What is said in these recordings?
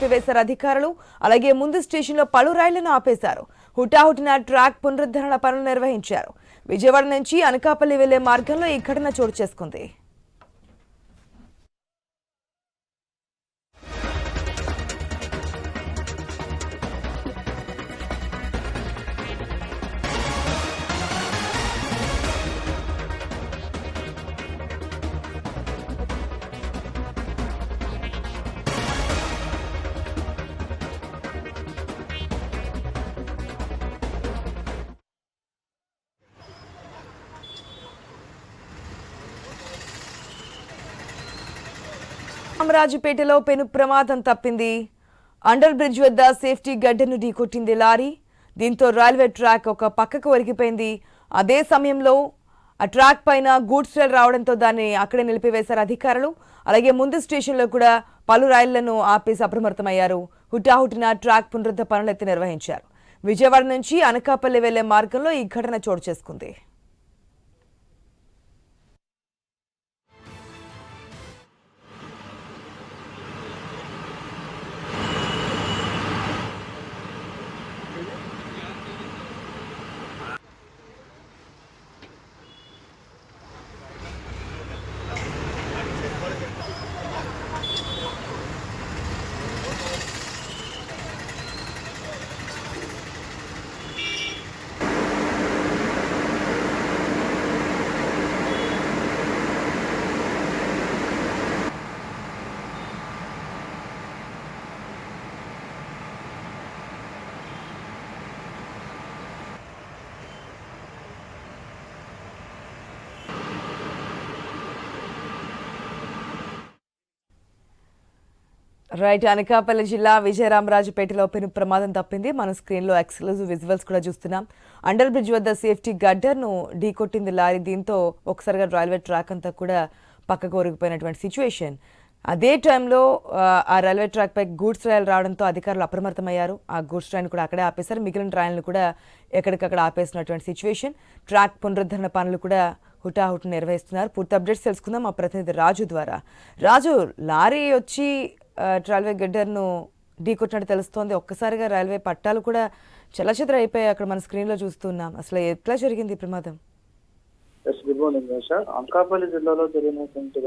వేశారు అధికారులు. అలాగే ముందు స్టేషన్లో పలు రైళ్లను ఆపేశారు. హుటాహుటిన ట్రాక్ పునరుద్ధరణ పనులు నిర్వహించారు. విజయవాడ నుంచి అనకాపల్లి వెళ్లే మార్గంలో ఈ ఘటన చోటు చేసుకుంది. రామరాజుపేటలో పెను ప్రమాదం తప్పింది. అండర్ బ్రిడ్జ్ వద్ద సేఫ్టీ గడ్డను ఢీకొట్టింది లారీ. దీంతో రైల్వే ట్రాక్ ఒక పక్కకు ఒరిగిపోయింది. అదే సమయంలో ఆ ట్రాక్ పైన గూడ్స్ రైలు రావడంతో దాన్ని అక్కడే నిలిపివేశారు అధికారులు. అలాగే ముందు స్టేషన్లో కూడా పలు రైళ్లను ఆపేసి అప్రమత్తమయ్యారు. హుటాహుటిన ట్రాక్ పునరుద్ధరణ పనులైతే నిర్వహించారు. విజయవాడ నుంచి అనకాపల్లి వెళ్లే మార్గంలో ఈ ఘటన చోటు చేసుకుంది. రైట్, అనకాపల్లి జిల్లా విజయరామరాజుపేటలో పెను ప్రమాదం తప్పింది. మన స్క్రీన్లో ఎక్స్క్లూజివ్ విజువల్స్ కూడా చూస్తున్నాం. అండర్ బ్రిడ్జ్ వద్ద సేఫ్టీ గడ్డర్ను ఢీకొట్టింది లారీ. దీంతో ఒకసారిగా రైల్వే ట్రాక్ అంతా కూడా పక్కకు ఒరిగిపోయినటువంటి సిచ్యువేషన్. అదే టైంలో ఆ రైల్వే ట్రాక్ పై గూడ్స్ రైలు రావడంతో అధికారులు అప్రమత్తమయ్యారు. ఆ గూడ్స్ ట్రైన్ కూడా అక్కడే ఆపేశారు. మిగిలిన ట్రైన్లు కూడా ఎక్కడికక్కడ ఆపేసినటువంటి సిచ్యువేషన్. ట్రాక్ పునరుద్ధరణ పనులు కూడా హుటాహుటి నిర్వహిస్తున్నారు. పూర్తి అప్డేట్స్ తెలుసుకుందాం మా ప్రతినిధి రాజు ద్వారా. రాజు, లారీ వచ్చి రైల్వే గడ్డర్ను ఢీకొట్టినట్టు తెలుస్తోంది. ఒక్కసారిగా రైల్వే పట్టాలు కూడా చలచదర అయిపోయాయి. అక్కడ మన స్క్రీన్లో చూస్తున్నాం. అసలు ఎట్లా జరిగింది ఈ ప్రమాదం? Good morning sir. అనకాపల్లి జిల్లాలో జరిగినటువంటి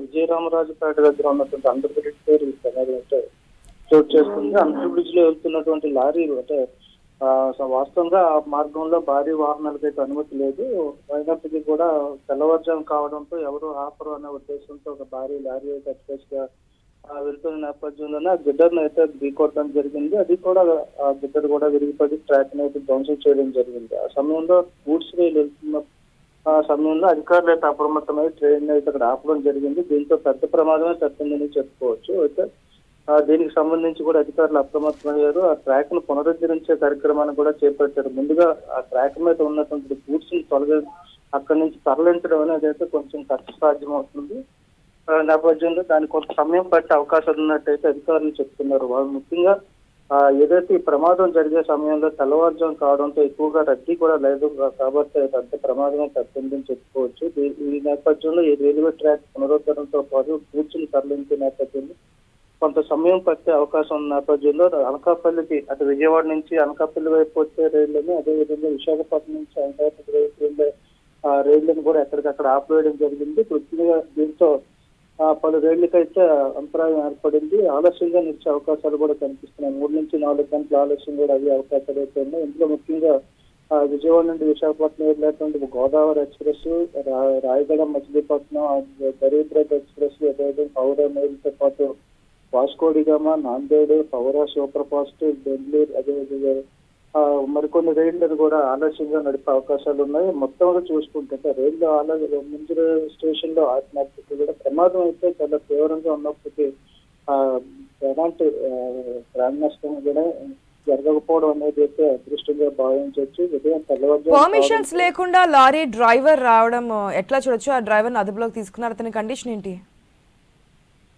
విజయరామరాజుపేట దగ్గర ఉన్నటువంటి అండర్ బ్రిడ్జ్ పేరు చోటు చేస్తుంది. అండర్ బ్రిడ్జ్ లో వెళ్తున్నటువంటి లారీలు అంటే వాస్తవంగా ఆ మార్గంలో భారీ వాహనాలకైతే అనుమతి లేదు. అయినప్పటికీ కూడా తెల్లవారుజాము కావడంతో ఎవరు ఆపరు అనే ఉద్దేశంతో ఒక భారీ లారీ అయితే అట్లా వెళ్తున్న నేపథ్యంలోనే ఆ గిడ్డర్ను అయితే ఢీకొట్టడం జరిగింది. అది కూడా ఆ గిడ్డర్ కూడా విరిగిపడి ట్రాక్ ని అయితే ధ్వంసం చేయడం జరిగింది. ఆ సమయంలో గూడ్స్ రైలు వెళ్తున్న ఆ సమయంలో అధికారులు అయితే అప్రమత్తమై ట్రైన్ అయితే అక్కడ ఆపడం జరిగింది. దీంతో పెద్ద ప్రమాదమే తప్పిందని చెప్పుకోవచ్చు. అయితే దీనికి సంబంధించి కూడా అధికారులు అప్రమత్తమయ్యారు. ఆ ట్రాక్ ను పునరుద్ధరించే కార్యక్రమాన్ని కూడా చేపట్టారు. ముందుగా ఆ ట్రాక్ మీద ఉన్నటువంటి గూడ్స్ ని అక్కడి నుంచి తరలించడం అనేది అయితే కొంచెం కష్టసాధ్యం అవుతుంది. నేపథ్యంలో దానికి కొంత సమయం పట్టే అవకాశం ఉన్నట్టయితే అధికారులు చెప్తున్నారు. వాళ్ళు ముఖ్యంగా ఏదైతే ఈ ప్రమాదం జరిగే సమయంలో తెల్లవారుజాము కావడంతో ఎక్కువగా రద్దీ కూడా లేదు కాబట్టి పెద్ద ప్రమాదమే తప్పిందని చెప్పుకోవచ్చు. ఈ నేపథ్యంలో ఈ రైల్వే ట్రాక్ పునరుద్ధరణతో పాటు గూడ్స్ని తరలించే నేపథ్యంలో కొంత సమయం పట్టే అవకాశం ఉన్న నేపథ్యంలో అనకాపల్లికి అటు విజయవాడ నుంచి అనకాపల్లి వైపు వచ్చే రైళ్లను, అదేవిధంగా విశాఖపట్నం నుంచి అనకాపల్లి వైపు వెళ్ళే రైళ్లను కూడా ఎక్కడికక్కడ ఆపేయడం జరిగింది. ముఖ్యంగా దీంతో పలు రైళ్లకైతే అంతరాయం ఏర్పడింది. ఆలస్యంగా నిలిచే అవకాశాలు కూడా కనిపిస్తున్నాయి. 3 నుంచి 4 గంటల ఆలస్యం కూడా అయ్యే అవకాశాలు అయితే ఉన్నాయి. ఇందులో ముఖ్యంగా విజయవాడ నుండి విశాఖపట్నం వెళ్ళేటువంటి గోదావరి ఎక్స్ప్రెస్, రాయగడ మచిలీపట్నం, గరీబ్ రథ్ ఎక్స్ప్రెస్, అదేవిధంగా హౌరా మెయిల్తో పాటు Vasco da Gama, Nanded, Howrah super fast, Bengaluru, అదేవిధంగా మరికొన్ని రైళ్లను కూడా ఆలస్యంగా నడిపే అవకాశాలు ఉన్నాయి. మొత్తంగా చూసుకుంటే రైళ్లు ముందు స్టేషన్ లో ఆపినప్పటికీ కూడా ప్రమాదం అయితే చాలా తీవ్రంగా ఉన్నప్పటికీ ఎలాంటి ప్రాణ నష్టం కూడా జరగకపోవడం అనేది అయితే అదృష్టంగా భావించవచ్చు. ఉదయం తెల్లవారు పర్మిషన్స్ లేకుండా లారీ డ్రైవర్ రావడం ఎట్లా చూడొచ్చు? ఆ డ్రైవర్ అదుపులోకి తీసుకున్నారు. అతని కండిషన్ ఏంటి?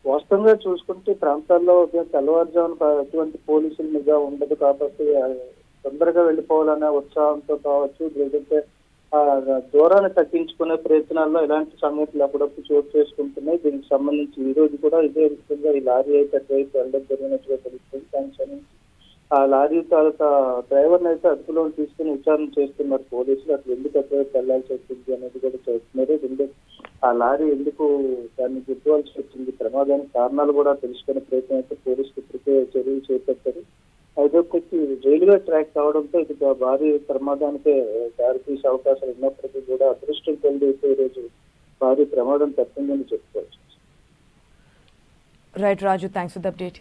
వాస్తవంగా చూసుకుంటే ప్రాంతాల్లో తెల్లవారుజామున ఎటువంటి పోలీసుల నిఘా ఉండదు కాబట్టి తొందరగా వెళ్ళిపోవాలనే ఉత్సాహంతో కావచ్చు, లేదంటే ఆ దూరాన్ని తగ్గించుకునే ప్రయత్నాల్లో ఇలాంటి సంఘటనలు అప్పుడప్పుడు చోటు చేసుకుంటున్నాయి. దీనికి సంబంధించి ఈ రోజు కూడా ఇదే విధంగా ఈ లారీ అయితే అటువైపు వెళ్ళడం జరిగినట్టుగా తెలుస్తుంది. దానికి సంబంధించి ఆ లారీ తాలూకా డ్రైవర్ని అయితే అదుపులో తీసుకుని విచారణ చేస్తున్నారు పోలీసులు. అసలు ఎందుకు అటువైపు వెళ్లాల్సి వచ్చింది అనేది కూడా చేస్తున్నారు. ఆ లారీ ఎందుకు దాన్ని గుర్తువాల్సి వచ్చింది, ప్రమాదానికి కారణాలు కూడా తెలుసుకునే ప్రయత్నం అయితే పోలీసులు ఇప్పటికే చర్యలు చేపట్టారు. అయితే రైల్వే ట్రాక్ కావడంతో ఇది భారీ ప్రమాదానికే దారితీసే అవకాశాలు ఉన్నప్పటికీ కూడా అదృష్టం కొద్ది అయితే ఈరోజు భారీ ప్రమాదం తప్పిందని చెప్పుకోవచ్చు. Right Raju, thanks for the update.